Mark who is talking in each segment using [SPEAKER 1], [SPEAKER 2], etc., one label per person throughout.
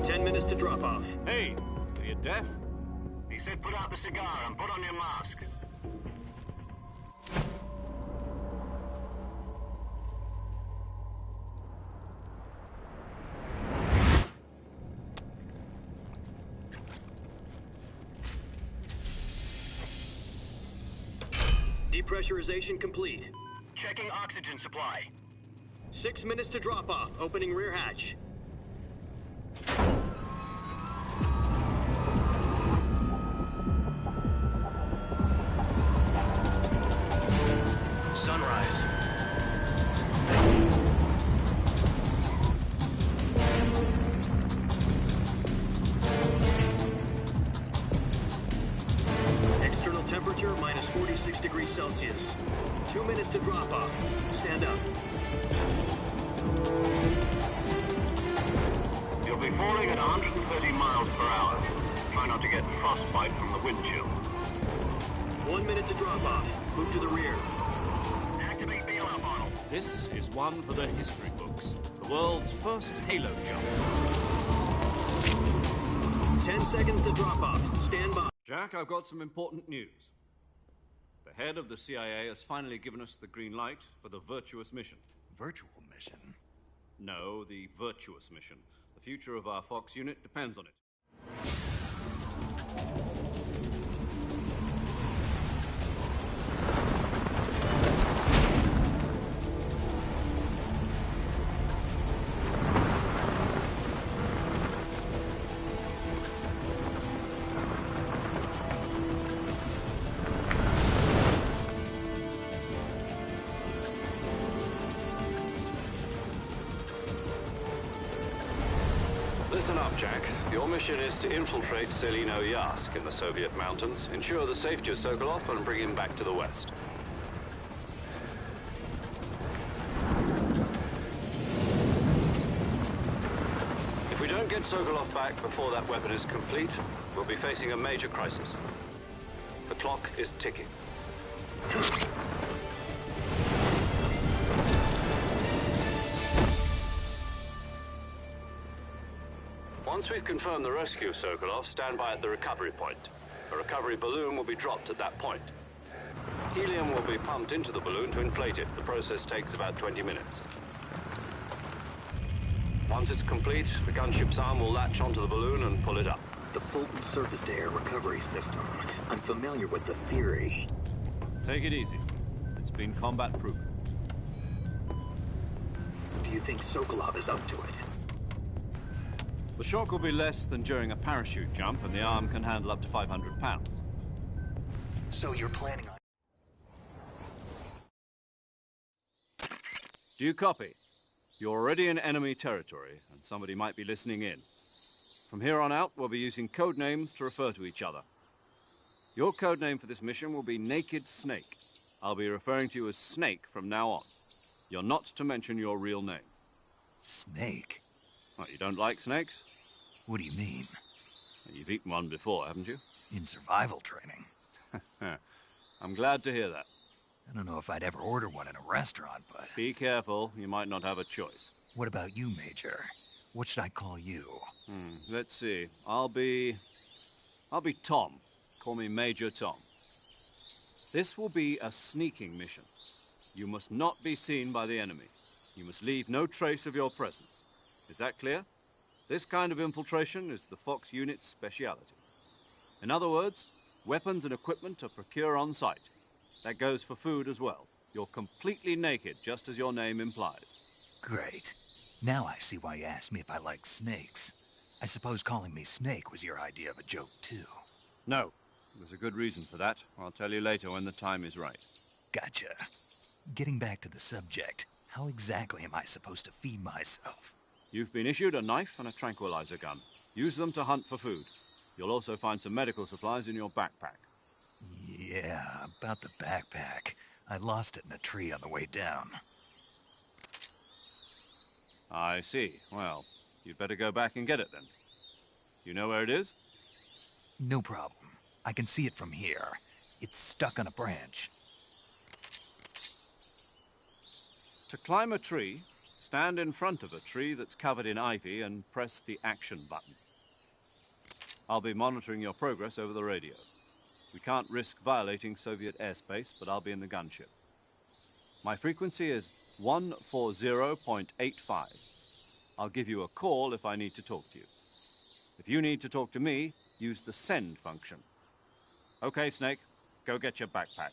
[SPEAKER 1] 10 minutes to drop off.
[SPEAKER 2] Hey, are you deaf?
[SPEAKER 3] He said put out the cigar and put on your mask.
[SPEAKER 1] Depressurization complete.
[SPEAKER 3] Checking oxygen supply.
[SPEAKER 1] 6 minutes to drop off. Opening rear hatch.
[SPEAKER 3] Sunrise.
[SPEAKER 1] External temperature minus 46 degrees Celsius. 2 minutes to drop off. Stand up.
[SPEAKER 3] You'll be falling at 130 miles per hour. Try not to get frostbite from the wind chill.
[SPEAKER 1] 1 minute to drop off. Move to the rear.
[SPEAKER 3] Activate bailout model.
[SPEAKER 2] This is one for the history books. The world's first halo jump.
[SPEAKER 1] 10 seconds to drop off. Stand by.
[SPEAKER 2] Jack, I've got some important news. The head of the CIA has finally given us the green light for the virtuous mission.
[SPEAKER 4] Virtual mission?
[SPEAKER 2] No, the virtuous mission. The future of our Fox unit depends on it.
[SPEAKER 5] Listen up, Jack. Your mission is to infiltrate Selino Yask in the Soviet mountains, ensure the safety of Sokolov, and bring him back to the West. If we don't get Sokolov back before that weapon is complete, we'll be facing a major crisis. The clock is ticking. Once we've confirmed the rescue of Sokolov, stand by at the recovery point. A recovery balloon will be dropped at that point. Helium will be pumped into the balloon to inflate it. The process takes about 20 minutes. Once it's complete, the gunship's arm will latch onto the balloon and pull it up.
[SPEAKER 4] The Fulton surface-to-air recovery system. I'm familiar with the theory.
[SPEAKER 2] Take it easy. It's been combat-proven.
[SPEAKER 4] Do you think Sokolov is up to it?
[SPEAKER 2] The shock will be less than during a parachute jump, and the arm can handle up to 500 pounds.
[SPEAKER 4] So you're planning on...
[SPEAKER 2] Do you copy? You're already in enemy territory, and somebody might be listening in. From here on out, we'll be using code names to refer to each other. Your code name for this mission will be Naked Snake. I'll be referring to you as Snake from now on. You're not to mention your real name.
[SPEAKER 4] Snake?
[SPEAKER 2] What, you don't like snakes?
[SPEAKER 4] What do you mean?
[SPEAKER 2] You've eaten one before, haven't you?
[SPEAKER 4] In survival training.
[SPEAKER 2] I'm glad to hear that.
[SPEAKER 4] I don't know if I'd ever order one in a restaurant, but...
[SPEAKER 2] Be careful, you might not have a choice.
[SPEAKER 4] What about you, Major? What should I call you?
[SPEAKER 2] Let's see. I'll be Tom. Call me Major Tom. This will be a sneaking mission. You must not be seen by the enemy. You must leave no trace of your presence. Is that clear? This kind of infiltration is the Fox unit's speciality. In other words, weapons and equipment are procured on site. That goes for food as well. You're completely naked, just as your name implies.
[SPEAKER 4] Great. Now I see why you asked me if I like snakes. I suppose calling me Snake was your idea of a joke, too.
[SPEAKER 2] No. There's a good reason for that. I'll tell you later when the time is right.
[SPEAKER 4] Gotcha. Getting back to the subject, how exactly am I supposed to feed myself?
[SPEAKER 2] You've been issued a knife and a tranquilizer gun. Use them to hunt for food. You'll also find some medical supplies in your backpack.
[SPEAKER 4] Yeah, about the backpack. I lost it in a tree on the way down.
[SPEAKER 2] I see. Well, you'd better go back and get it then. You know where it is?
[SPEAKER 4] No problem. I can see it from here. It's stuck on a branch.
[SPEAKER 2] To climb a tree, stand in front of a tree that's covered in ivy and press the action button. I'll be monitoring your progress over the radio. We can't risk violating Soviet airspace, but I'll be in the gunship. My frequency is 140.85. I'll give you a call if I need to talk to you. If you need to talk to me, use the send function. Okay, Snake, go get your backpack.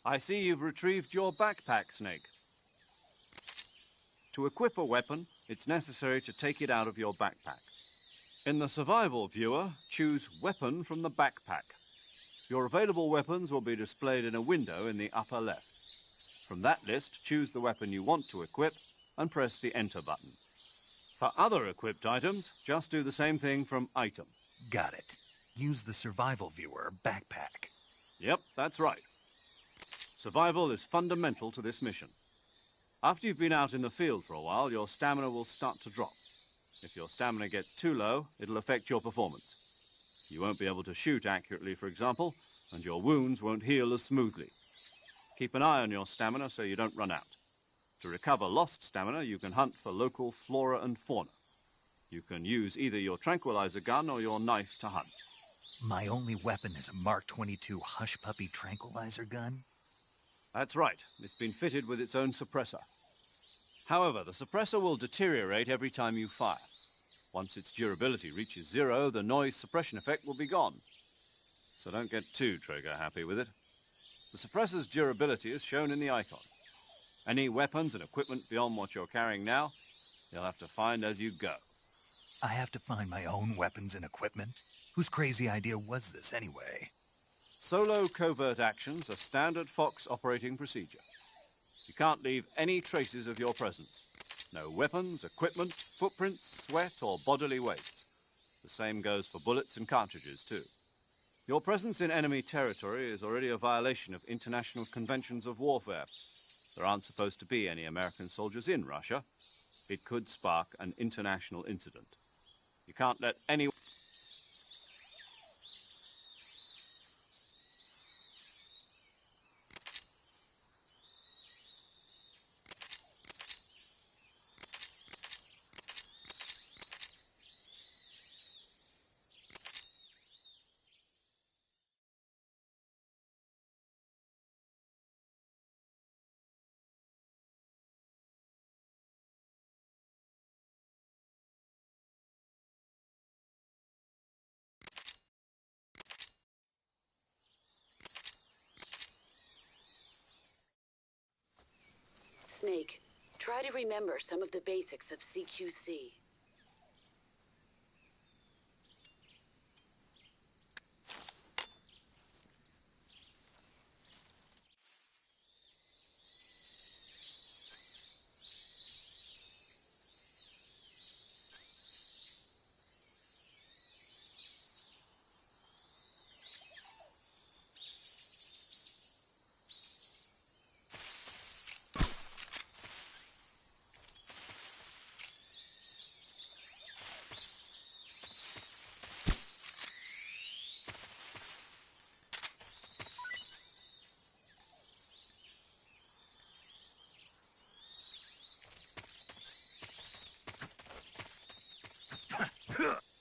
[SPEAKER 2] I see you've retrieved your backpack, Snake. To equip a weapon, it's necessary to take it out of your backpack. In the survival viewer, choose Weapon from the backpack. Your available weapons will be displayed in a window in the upper left. From that list, choose the weapon you want to equip and press the Enter button. For other equipped items, just do the same thing from Item.
[SPEAKER 4] Got it. Use the survival viewer backpack.
[SPEAKER 2] Yep, that's right. Survival is fundamental to this mission. After you've been out in the field for a while, your stamina will start to drop. If your stamina gets too low, it'll affect your performance. You won't be able to shoot accurately, for example, and your wounds won't heal as smoothly. Keep an eye on your stamina so you don't run out. To recover lost stamina, you can hunt for local flora and fauna. You can use either your tranquilizer gun or your knife to hunt.
[SPEAKER 4] My only weapon is a Mark 22 Hush Puppy tranquilizer gun?
[SPEAKER 2] That's right. It's been fitted with its own suppressor. However, the suppressor will deteriorate every time you fire. Once its durability reaches 0, the noise suppression effect will be gone. So don't get too trigger-happy with it. The suppressor's durability is shown in the icon. Any weapons and equipment beyond what you're carrying now, you'll have to find as you go.
[SPEAKER 4] I have to find my own weapons and equipment? Whose crazy idea was this anyway?
[SPEAKER 2] Solo covert actions are standard Fox operating procedure. You can't leave any traces of your presence. No weapons, equipment, footprints, sweat, or bodily waste. The same goes for bullets and cartridges, too. Your presence in enemy territory is already a violation of international conventions of warfare. There aren't supposed to be any American soldiers in Russia. It could spark an international incident. You can't let any...
[SPEAKER 6] Snake, try to remember some of the basics of CQC.
[SPEAKER 4] Huh.